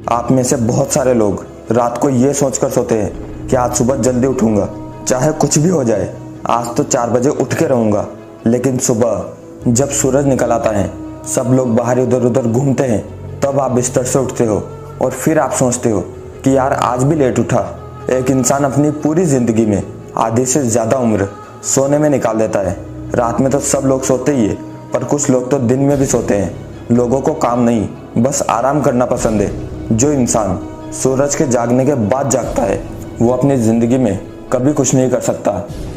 आप में से बहुत सारे लोग रात को ये सोचकर सोते हैं कि आज सुबह जल्दी उठूंगा, चाहे कुछ भी हो जाए, आज तो 4 बजे उठ के रहूंगा। लेकिन सुबह जब सूरज निकल आता है, सब लोग बाहर इधर उधर घूमते हैं, तब आप बिस्तर से उठते हो और फिर आप सोचते हो कि यार आज भी लेट उठा। एक इंसान अपनी पूरी जिंदगी में आधी से ज़्यादा उम्र सोने में निकाल देता है। रात में तो सब लोग सोते ही है, पर कुछ लोग तो दिन में भी सोते हैं। लोगों को काम नहीं, बस आराम करना पसंद है। जो इंसान सूरज के जागने के बाद जागता है, वो अपनी ज़िंदगी में कभी कुछ नहीं कर सकता।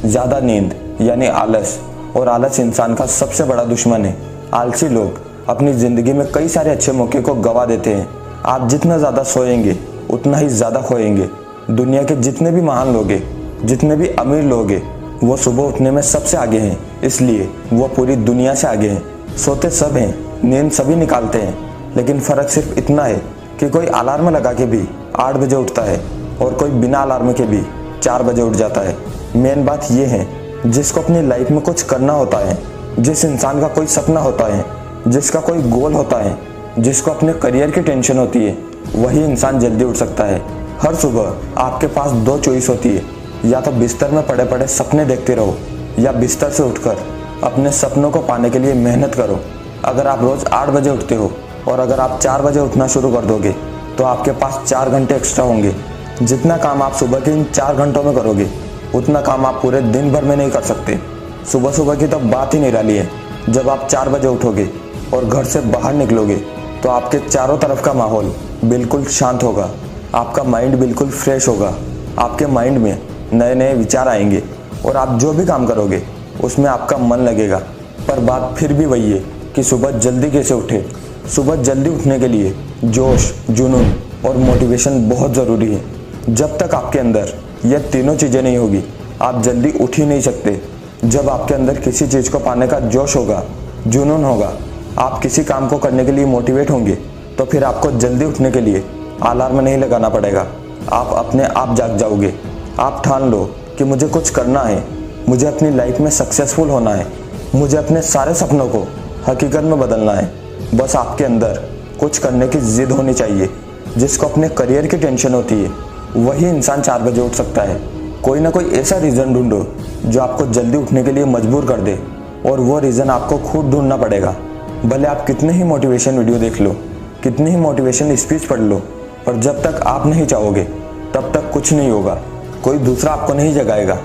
ज़्यादा नींद यानी आलस, और आलस इंसान का सबसे बड़ा दुश्मन है। आलसी लोग अपनी ज़िंदगी में कई सारे अच्छे मौके को गवा देते हैं। आप जितना ज़्यादा सोएंगे उतना ही ज़्यादा खोएंगे। दुनिया के जितने भी महान लोग हैं, जितने भी अमीर लोग हैं, वो सुबह उठने में सबसे आगे हैं, इसलिए वो पूरी दुनिया से आगे हैं। सोते सब हैं, नींद सभी निकालते हैं, लेकिन फ़र्क सिर्फ इतना है कि कोई अलार्म लगा के भी 8 बजे उठता है और कोई बिना अलार्म के भी 4 बजे उठ जाता है। मेन बात ये है, जिसको अपनी लाइफ में कुछ करना होता है, जिस इंसान का कोई सपना होता है, जिसका कोई गोल होता है, जिसको अपने करियर की टेंशन होती है, वही इंसान जल्दी उठ सकता है। हर सुबह आपके पास 2 चॉइस होती है, या तो बिस्तर में पड़े पड़े सपने देखते रहो, या बिस्तर से उठकर अपने सपनों को पाने के लिए मेहनत करो। अगर आप रोज़ 8 बजे उठते हो और अगर आप 4 बजे उठना शुरू कर दोगे, तो आपके पास 4 घंटे एक्स्ट्रा होंगे। जितना काम आप सुबह के इन 4 घंटों में करोगे, उतना काम आप पूरे दिन भर में नहीं कर सकते। सुबह सुबह की तो बात ही निराली है। जब आप 4 बजे उठोगे और घर से बाहर निकलोगे, तो आपके चारों तरफ का माहौल बिल्कुल शांत होगा, आपका माइंड बिल्कुल फ्रेश होगा, आपके माइंड में नए नए विचार आएंगे और आप जो भी काम करोगे उसमें आपका मन लगेगा। पर बात फिर भी वही है कि सुबह जल्दी कैसे उठे। सुबह जल्दी उठने के लिए जोश, जुनून और मोटिवेशन बहुत ज़रूरी है। जब तक आपके अंदर ये तीनों चीज़ें नहीं होगी, आप जल्दी उठ ही नहीं सकते। जब आपके अंदर किसी चीज़ को पाने का जोश होगा, जुनून होगा, आप किसी काम को करने के लिए मोटिवेट होंगे, तो फिर आपको जल्दी उठने के लिए अलार्म नहीं लगाना पड़ेगा। आप अपने आप जाग जाओगे। आप ठान लो कि मुझे कुछ करना है, मुझे अपनी लाइफ में सक्सेसफुल होना है, मुझे अपने सारे सपनों को हकीकत में बदलना है। बस आपके अंदर कुछ करने की जिद होनी चाहिए। जिसको अपने करियर की टेंशन होती है, वही इंसान 4 बजे उठ सकता है। कोई ना कोई ऐसा रीज़न ढूंढो जो आपको जल्दी उठने के लिए मजबूर कर दे, और वो रीज़न आपको खुद ढूंढना पड़ेगा। भले आप कितने ही मोटिवेशन वीडियो देख लो, कितनी ही मोटिवेशन स्पीच पढ़ लो, पर जब तक आप नहीं चाहोगे तब तक कुछ नहीं होगा। कोई दूसरा आपको नहीं जगाएगा,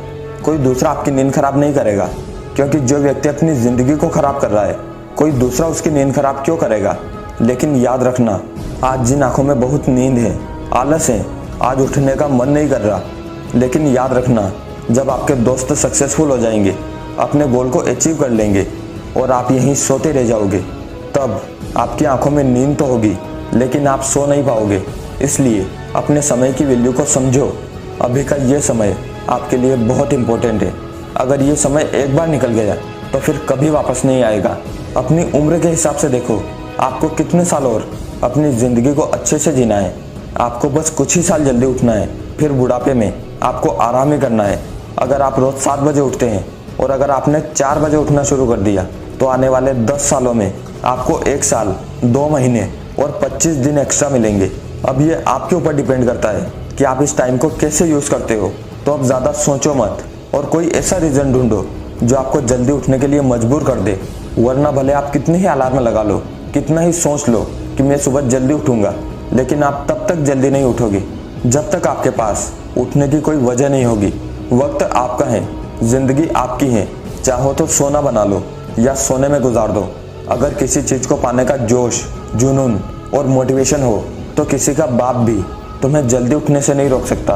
कोई दूसरा आपकी नींद खराब नहीं करेगा, क्योंकि जो व्यक्ति अपनी ज़िंदगी को ख़राब कर रहा है, कोई दूसरा उसकी नींद खराब क्यों करेगा। लेकिन याद रखना, आज जिन आँखों में बहुत नींद है, आलस है, आज उठने का मन नहीं कर रहा, लेकिन याद रखना, जब आपके दोस्त सक्सेसफुल हो जाएंगे, अपने गोल को अचीव कर लेंगे और आप यहीं सोते रह जाओगे, तब आपकी आंखों में नींद तो होगी, लेकिन आप सो नहीं पाओगे। इसलिए अपने समय की वैल्यू को समझो। अभी का ये समय आपके लिए बहुत इम्पोर्टेंट है। अगर ये समय एक बार निकल गया तो फिर कभी वापस नहीं आएगा। अपनी उम्र के हिसाब से देखो, आपको कितने साल और अपनी ज़िंदगी को अच्छे से जीना है। आपको बस कुछ ही साल जल्दी उठना है, फिर बुढ़ापे में आपको आराम ही करना है। अगर आप रोज़ 7 बजे उठते हैं और अगर आपने 4 बजे उठना शुरू कर दिया, तो आने वाले 10 सालों में आपको 1 साल, 2 महीने और 25 दिन एक्स्ट्रा मिलेंगे। अब ये आपके ऊपर डिपेंड करता है कि आप इस टाइम को कैसे यूज़ करते हो। तो अब ज़्यादा सोचो मत और कोई ऐसा रीज़न ढूंढो जो आपको जल्दी उठने के लिए मजबूर कर दे। वरना भले आप कितने ही अलार्म लगा लो, कितना ही सोच लो कि मैं सुबह जल्दी उठूँगा, लेकिन आप तब तक जल्दी नहीं उठोगे जब तक आपके पास उठने की कोई वजह नहीं होगी। वक्त आपका है, ज़िंदगी आपकी है। चाहो तो सोना बना लो या सोने में गुजार दो। अगर किसी चीज़ को पाने का जोश, जुनून और मोटिवेशन हो, तो किसी का बाप भी तुम्हें जल्दी उठने से नहीं रोक सकता।